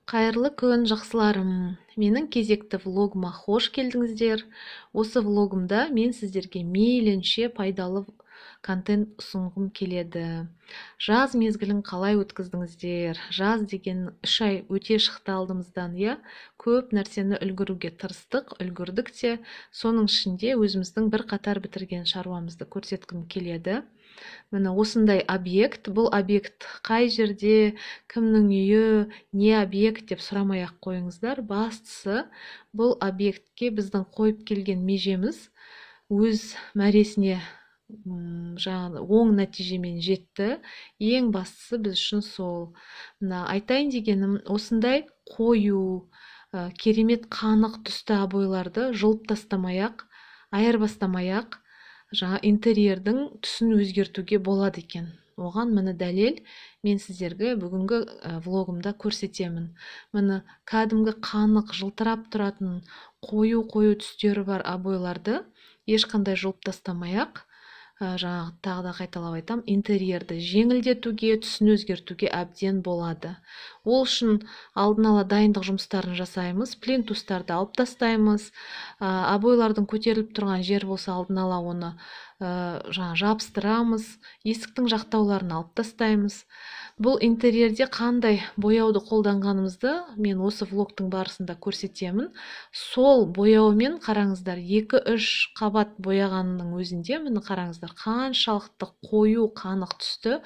Қайырлы күн, жақсыларым. Менің кезекті влогыма қош келдіңіздер. Осы влогымда мен сіздерге мейлінше пайдалы контент ұсынғым келеді. Жаз мезгілін қалай өткіздіңіздер? Жаз деген 3 ай өте шықты алдымыздан, көп нәрсені үлгеруге тырыстық, үлгердік те. Соның ішінде өзіміздің бір қатар бітірген шаруамызды көрсеткім келеді. Міне осындай объект, бұл объект қай жерде, кімнің үйі, не объект деп сұрамай-ақ қойыңыздар. Бастысы, бұл объектке біздің қойып келген межеміз өз мәресіне жаңағы оң нәтижемен жетті. Ең бастысы біз үшін сол. Мына айтайын дегенім, осындай қою, керемет қанық түсті обойларды жұлып тастамай-ақ, айырбастамай-ақ жаңа интерьердің түсін өзгертуге болады екен. Оған міне дәлел мен сіздерге бүгінгі влогымда көрсетемін. Міне кәдімгі қанық жылтырап тұратын қою түстері бар обойларды ешқандай жұлып тастамай-ақ, жаңағы тағы да қайталап айтам, интерьерді жеңілдетуге, түсін өзгертуге әбден болады. Ол үшін алдын ала дайындық жұмыстарын жасаймыз, плинтустарды алып тастаймыз, обойлардың көтеріліп тұрған жер болса алдын ала оны жабыстырамыз, есіктің жақтауларын алып тастаймыз. Бұл интерьерде қандай бояуды қолданғанымызды мен осы влогтың барысында көрсетемін. Сол бояумен қараңыздар, 2-3 қабат бояғанның өзінде, міне қараңыздар, қаншалықты қою қанық түсті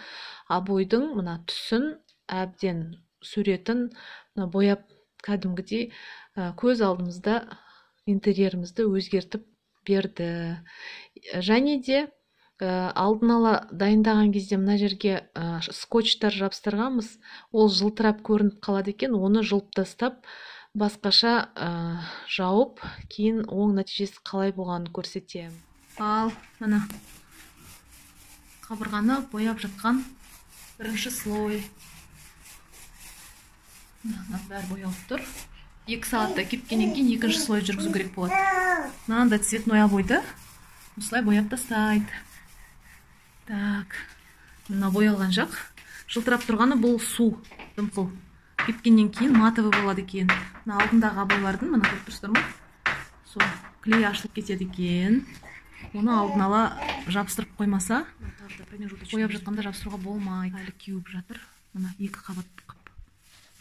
обойдың мына түсін әбден суретін бояп кәдімгідей көз алдымызда интерьерімізді өзгертіп берді. Және де алдын ала дайындаған кезде мына жерге скотчтар жабыстырғанбыз, ол жылтырап көрініп қалады екен, оны жұлып тастап, басқаша жауып, кейін оң нәтижесі қалай болғанын көрсетемін. Ал мына қабырғаны бояп жатқан бірінші слой. Бәрі боялып тұр. 2 сағатта кепкеннен кейін екінші слой жүргізу керек болады. Мынандай цветной обойды осылай бояп тастайды. Так, мына боялған жақ. Жылтырап тұрғаны бұл су, дымқыл. Кепкеннен кейін матовый болады екен. Мына алдындағы обойлардың, мына көріп тұрсыздар ма? Сол клей ашылып кетеді екен. Оны алдын ала жабыстырып қоймаса, бояп жатқанда жабыстыруға болмайды. Әлі кеуіп жатыр. Мына 2 қабат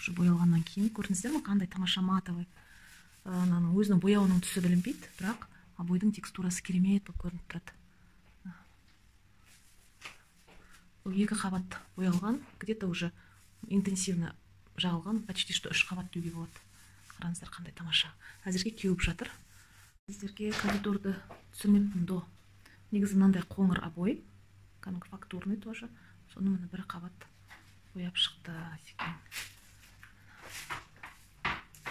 уже боялғаннан кейін көрдіңіздер ме, қандай тамаша матовый. Өзінің бояуының түсі білінбейді, бірақ обойдың текстурасы керемет болып көрініп тұрады. Бұл 2 қабат боялған, где-то уже интенсивно жағылған, почти что 3 қабат деуге болады. Қараңыздар, қандай тамаша. Әзірге кеуіп жатыр. Сіздерге коридорды түсірмеппін до. Негізі мынандай қоңыр обой, кәдімгі фактурный тоже. Соны міне 1 қабат бояп шықты.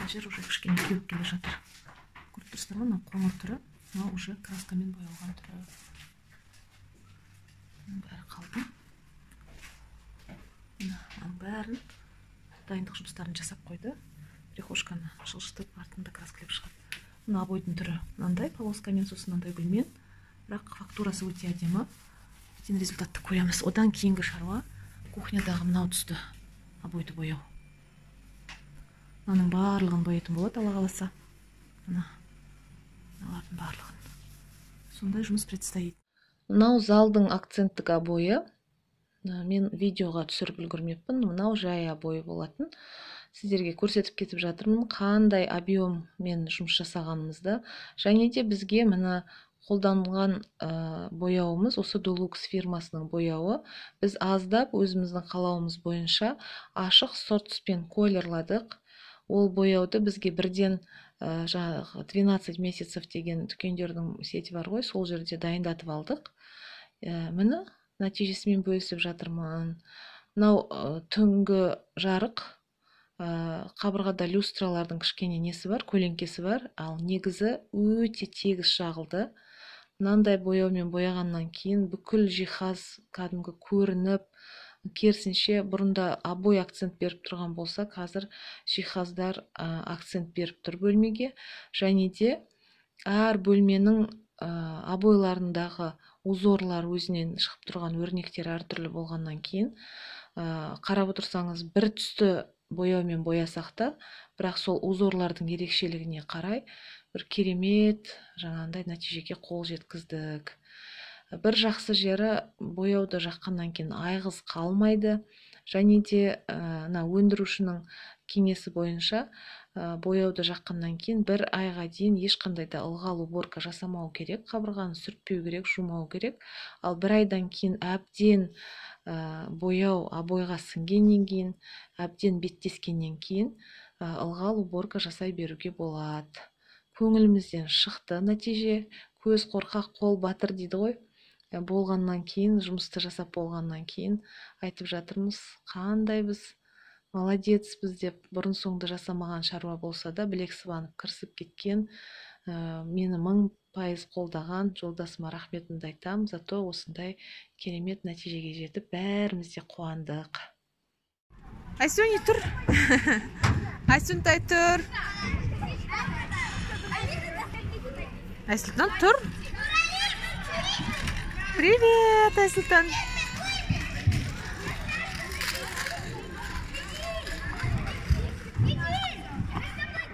Жер уже кішкене кеуіп келе жатыр. Көріп тұрсыздар ма, мына қоңыр түрі, мына уже краскамен боялған түрі. Бәрі қалды. Бәрін дайындық жұмыстарын жасап қойды. Прихожканы жылжытып, артында краскілеп шығады. Мына обойдың түрі мынандай, полоскамен, сосын мынандай гүлмен, бірақ фактурасы өте әдемі. Ертең результатты көреміз. Одан кейінгі шаруа кухнядағы мынау түсті обойды бояу. Мынаның барлығын боятын болады, Алла қаласа. Мыналардың барлығын. Сондай жұмыс предстоит. Мынау залдың акценттік обойы. Мен видеоға түсіріп үлгермеппін. Мынау жай обой болатын. Сіздерге көрсетіп кетіп жатырмын, қандай объеммен жұмыс жасағанымызды. Және де бізге мына қолданылған бояуымыз осы Dulux фирмасының бояуы. Біз аздап өзіміздің қалауымыз бойынша ашық сорт түспен колерладық. Ол бояуды бізге бірден 12 месяцев деген дүкендердің сеті бар ғой, сол жерде дайындатып алдық. Міне нәтижесімен бөлісіп жатырмын. Мынау түнгі жарық, қабырғада люстралардың кішкене несі бар, көлеңкесі бар, ал негізі өте тегіс жағылды. Мынандай бояумен бояғаннан кейін бүкіл жиһаз кәдімгі көрініп, керісінше бұрында обой акцент беріп тұрған болса, қазір жиһаздар акцент беріп тұр бөлмеге. Және де әр бөлменің обойларындағы узорлар өзінен шығып тұрған өрнектер әртүрлі болғаннан кейін, қарап отырсаңыз, бір түсті бояумен боясақ та, бірақ сол узорлардың ерекшелігіне қарай бір керемет жаңағындай нәтижеге қол жеткіздік. Бір жақсы жері, бояуды жаққаннан кейін айғыз қалмайды, және де өндірушінің кеңесі бойынша бояуды жаққаннан кейін 1 айға дейін ешқандай да ылғал уборка жасамау керек, қабырғаны сүртпеу керек, жумау керек. Ал 1 айдан кейін әбден бояу обойға сіңгеннен кейін, әбден беттескеннен кейін ылғал уборка жасай беруге болады. Көңілімізден шықты нәтиже, көз қорқақ қол батыр дейді ғой. Болғаннан кейін, жұмысты жасап болғаннан кейін айтып жатырмыз, қандай біз молодецпіз деп. Бұрын соңды жасамаған шаруа болса да, білек сыбанып кірісіп кеткен, мені 1000% қолдаған жолдасыма рахметімді айтам. Зато осындай керемет нәтижеге жетіп, бәріміз де қуандық. Айсөне тұр. Айсөнтай тұр. Айсұлтан тұр. Привет, Айсұлтан.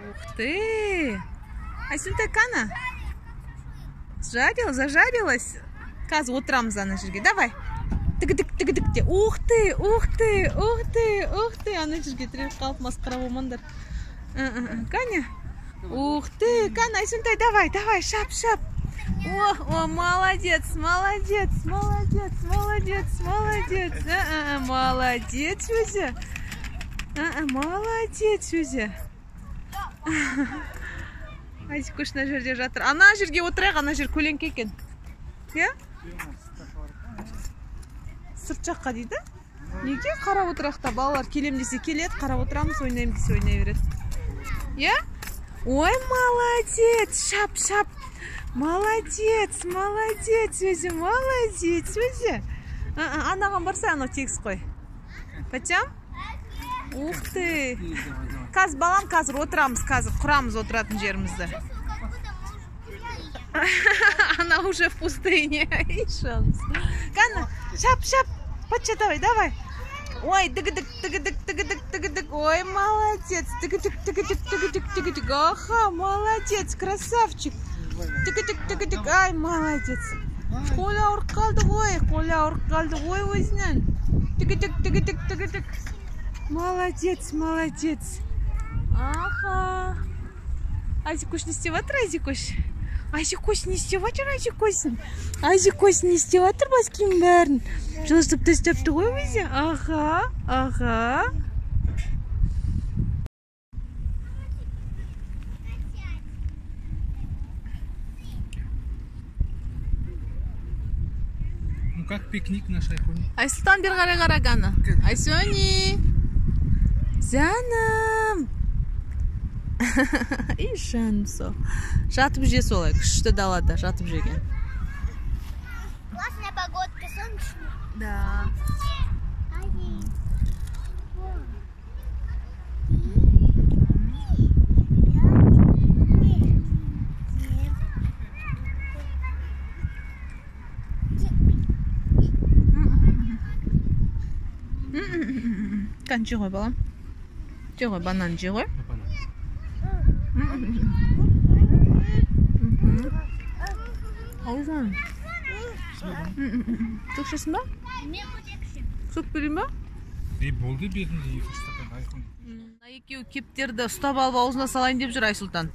Ух ты! Айсөнтай қана? Зажарилась? Қазір отырамыз ана жерге. Давай. Тігідік де. Ух ты, ух ты, ух ты, ух ты. Ана жерге тіреп қалып масқара болмаңдар. Қане? Ух ты, Кана, Айсөнтай, давай, шап. О, молодец. Молодец өзі. Молодец өзі. Айсекөш мына жерде жатыр. Ана жерге отырайық, ана жер көлеңке екен. Иә? Сырт жаққа дейді? Неге қарап отырақта? Балалар келем десе келеді, қарап отырамыз, ойнайым десе ойнай береді. Иә? Ой, молодец, шап. Молодец өзі. Анаған барса, анау тегіс қой. Пәтем? Ух ты. Қазір балам, қазір отырамыз, құрамыз отыратын жерімізді. Она уже в пустыне. Кана, шап. Патча, давай. Ой, тыгыдык. Ой, молодец. Тыгыдык. Ага, молодец, красавчик. Тыгыдык. Ай, молодец. Қолы ауырып қалды ғой өзінен. Тыгыдык. Молодец. Ага. Айзекөш не істеп жатыр, Айзекөш? Айзекөш не істеп жатыр, Айзекөш не істеп жатыр, баскенің бәрін? Жылыстып тастапты ғой өзі? Ага. Ну как пикник наш Айсөне? Айсұлтан бер қарағана. Айсөне. Жаным. И жаным сол. Жатып же солай, күшті далада жатып жеген. Классная погодка, солнечная. Да. Kan жей ғой, балам. Жей ғой, банан жей ғой. Аузан. Түкшесін ба? Сөк берейін ба? Болды берінде 2 стакан айқын. Екеуі кептерді ұстап алып аузына салайын деп жүр Айсұлтан.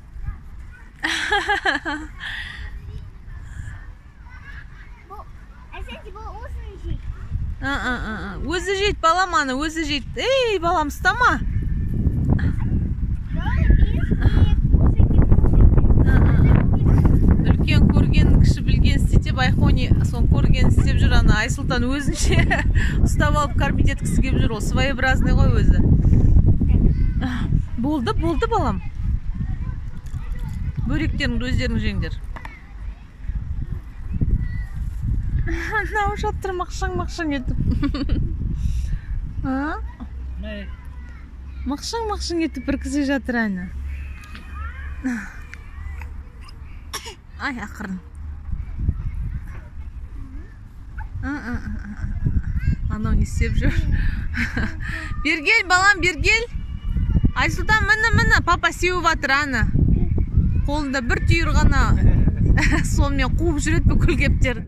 Өзі жейді, балам, аны өзі жейді. Ей, балам, ұстама. Үлкен көрген, кіші білген істетеп, Айхони сон көрген істеп жүр, аны Айсұлтан өзінше ұстап алып кормить еткісі келіп жүр. Ол своеобразный ғой өзі. Болды, балам. Бөректеріңді өздерің жеңдер. Нау жатыр мақшаң етіп. Мақшаң етіп бір кісі жатыр әні. Ай, ақырын. Анау не істеп жүр? Бергел, балам, бергел. Айсұлтан, міне, папа сеуіп жатыр, ана. Қолында бір түйір ғана сонымен қуып жүреді бүкіл кептерді.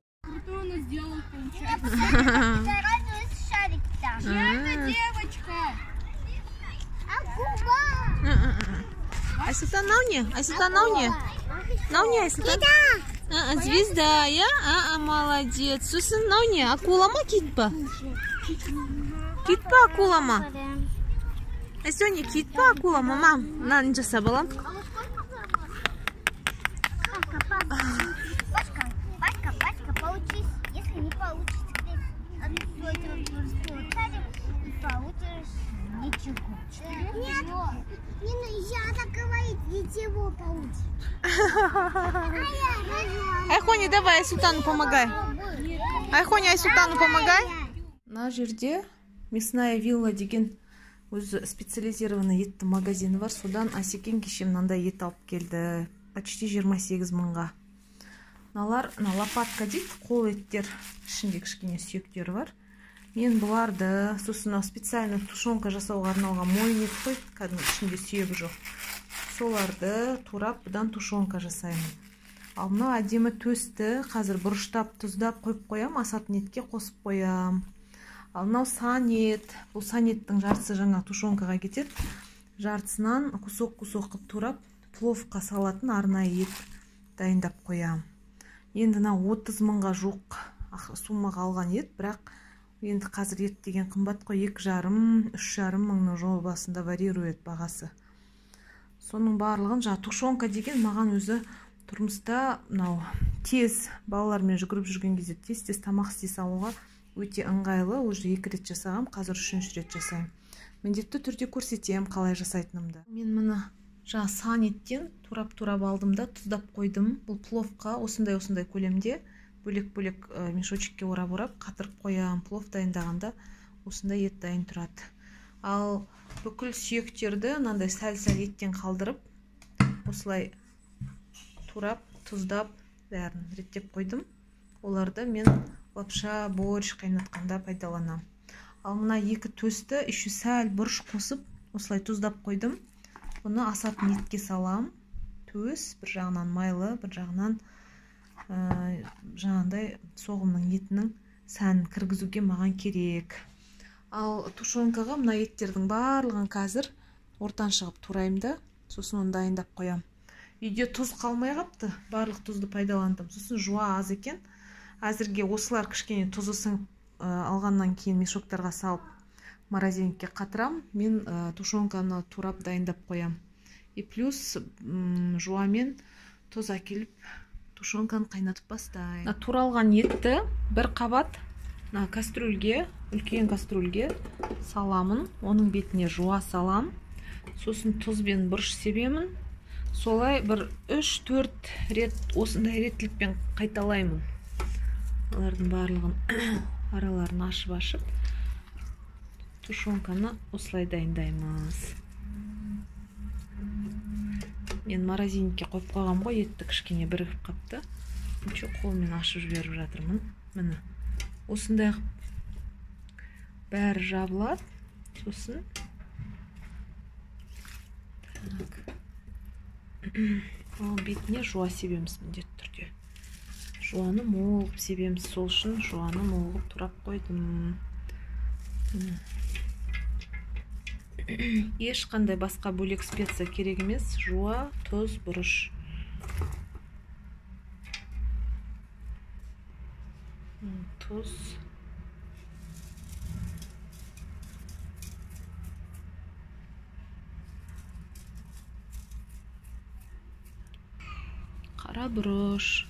Айсұлтан, Айсұлтан, Айсұлтан? Звезда, я? Молодец. Сосын, акула ма, кит па? Кит па, акула ма? Айсоня, кит па, акула ма, мам? Мынаны жасап алам. Пашка, поучись. Если не получится, не получишь ничего. Нет, не нельзя так говорить, ничего получишь. Айхоня, давай Айсултану помогай. Айхоня, Айсултану помогай. Мына жерде мясная вилла деген өзі специализированный еттің магазині бар. Содан Асекең кеше мынандай ет алып келді. Почти 28 мыңға. Мыналар лопатка дейді, қол еттер, ішінде кішкене сүйектері бар. Мен бұларды сосын специально тушенка жасауға арналған мойнек қой, кәдімгі ішінде сүйегі жоқ. Соларды турап, бұдан тушенка жасаймын. Ал мынау әдемі төсті қазір бұрыштап, тұздап қойып қоям, асатын етке қосып қоям. Ал мынау санет, бұл санеттің жартысы жаңа тушенкаға кетеді. Жартысынан кусок-кусок қып турап, пловқа салатын арнайы ет дайындап қоям. Енді 30 мыңға жоқ суммаға алған ет, бірақ енді қазір ет деген қымбат қой, 2,5-3,5 мыңның жобасында варьирует бағасы. Соның барлығын тушенка деген маған өзі тұрмыста тез балалармен жүгіріп жүрген кезде тез тамақ істей салуға өте ыңғайлы. Уже 2 рет жасағам, қазір 3-ші рет жасаймын. Міндетті түрде көрсетем қалай жасайтынымды. Мен мұны санеттен турап алдым да тұздап қойдым. Бұл пловқа осындай көлемде бөлек-бөлек мешочекке орап қатырып қоям. Плов дайындағанда осындай ет дайын тұрады. Ал бүкіл сүйектерді мынандай сәл-сәл еттен қалдырып, осылай турап, тұздап, бәрін реттеп қойдым. Оларды мен лапша, борщ қайнатқанда пайдаланам. Ал мына 2 төсті еще сәл бұрыш қосып, осылай тұздап қойдым. Бұны асатын етке салам. Төс бір жағынан майлы, бір жағынан жаңағындай соғымның етінің сәнін кіргізуге маған керек. Ал тушенкаға мына еттердің барлығын қазір ортан шығып турайым да, сосын оны дайындап қоям. Үйде тұз қалмай қапты, барлық тұзды пайдаландым. Сосын жуа аз екен. Әзірге осылар кішкене тұзысын алғаннан кейін мешоктарға салып морозильникке қатырам. Мен тушенканы турап дайындап қоям. И плюс жуамен тұз әкеліп тушенканы қайнатып бастайым. Туралған етті бір қабат кастрюльге, үлкен кастрюльге саламын. Оның бетіне жуа салам. Сосын тұзбен бұрыш себемін. Солай бір 3-4 рет осындай реттілікпен қайталаймын. Олардың барлығын араларын ашып тушенканы осылай дайындаймыз. Мен морозильникке қойып қойғам ғой, етті кішкене бірігіп қапты. Қолмен ашып жіберіп жатырмын. Міне осындай бәрі жабылады. Сосын бетіне жуа себеміз міндетті түрде. Жуаны мол қып себеміз, сол үшін жуаны мол қып турап қойдым. Ешқандай басқа бөлек специя керек емес. Жуа, тұз, бұрыш. Тұз. Қара бұрыш.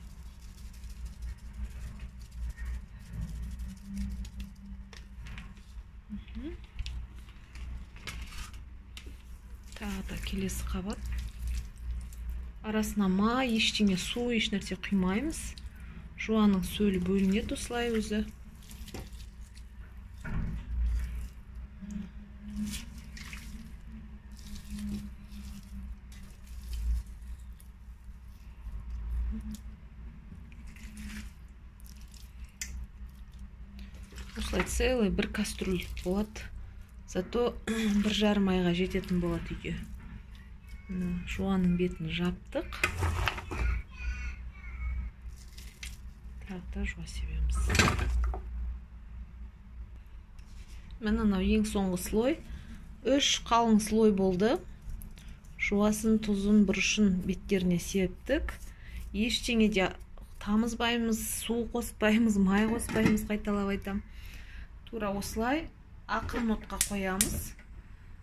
Тағы да келесі қабат. Арасына май, ештеңе, су, ешнәрсе құймаймыз. Жуаның сөлі бөлінеді осылай өзі. Осылай целый бір кастрюль болады. зато 1,5 айға жететін болады үйге. Жуанның бетін жаптық. Тағы да жуа себеміз. Мынау ең соңғы слой. 3 қалың слой болды. Жуасын, тұзын, бұрышын беттеріне септік. Ештеңе де тамызбаймыз, су қоспаймыз, май қоспаймыз, қайталап айтам. Тура осылай ақырын отқа қоямыз.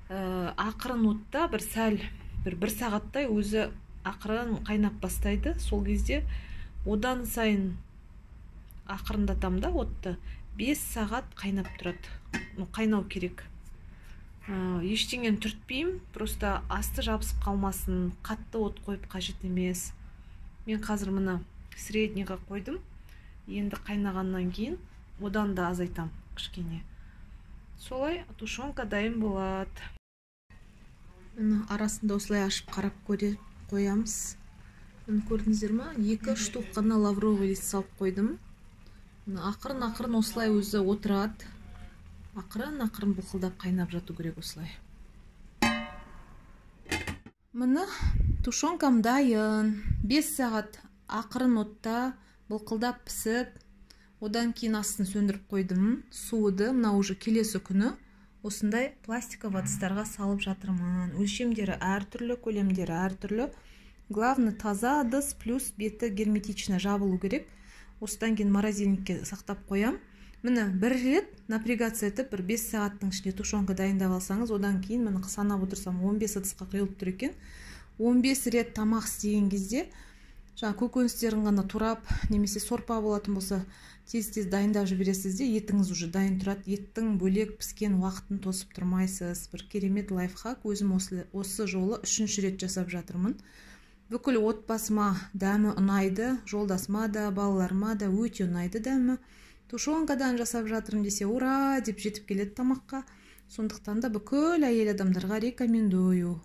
Ақырын отта бір сағаттай өзі ақырын қайнап бастайды. Сол кезде одан сайын ақырындатам да отты. 5 сағат қайнап тұрады. Қайнау керек. Ештеңен түртпеймін, просто асты жабысып қалмасын, қатты от қойып қажет емес. Мен қазір мұны среднийға қойдым. Енді қайнағаннан кейін одан да азайтам кішкене. Солай тушенка дайын болады. Арасында осылай ашып қарап қоямыз. Көрдіңіздер ма? 2 штук қана лавровый лист салып қойдым. Ақырын осылай өзі отырады. Ақырын бұлқылдап қайнап жату керек осылай. Міне тушенкам дайын. 5 сағат ақырын отта бұлқылдап пісіп, одан кейін астын сөндіріп қойдым. Суды мына уже келесі күні осындай пластиковый ыдыстарға салып жатырмын. Өлшемдері әртүрлі, көлемдері әртүрлі. Главный таза ыдыс плюс беті герметично жабылу керек. Осыдан кейін морозильникке сақтап қоям. Міне бір рет напрягация етіп, 5 сағаттың ішінде тушенка дайындап алсаңыз, одан кейін міне санап отырсам 15 ыдысқа құйылып тұр екен. 15 рет тамақ істеген кезде көкөністерін ғана турап, немесе сорпа болатын болса, тез-тез дайындап жібересіз де, етіңіз уже дайын тұрады. Еттің бөлек піскен уақытын тосып тұрмайсыз. Бір керемет лайфхак. Өзім осы жолы 3-ші рет жасап жатырмын. Бүкіл отбасыма дәмі ұнайды, жолдасыма да, балаларыма да өте ұнайды дәмі. Тушенкадан жасап жатырмын десе, ура деп жетіп келеді тамаққа. Сондықтан да бүкіл әйел адамдарға рекомендую.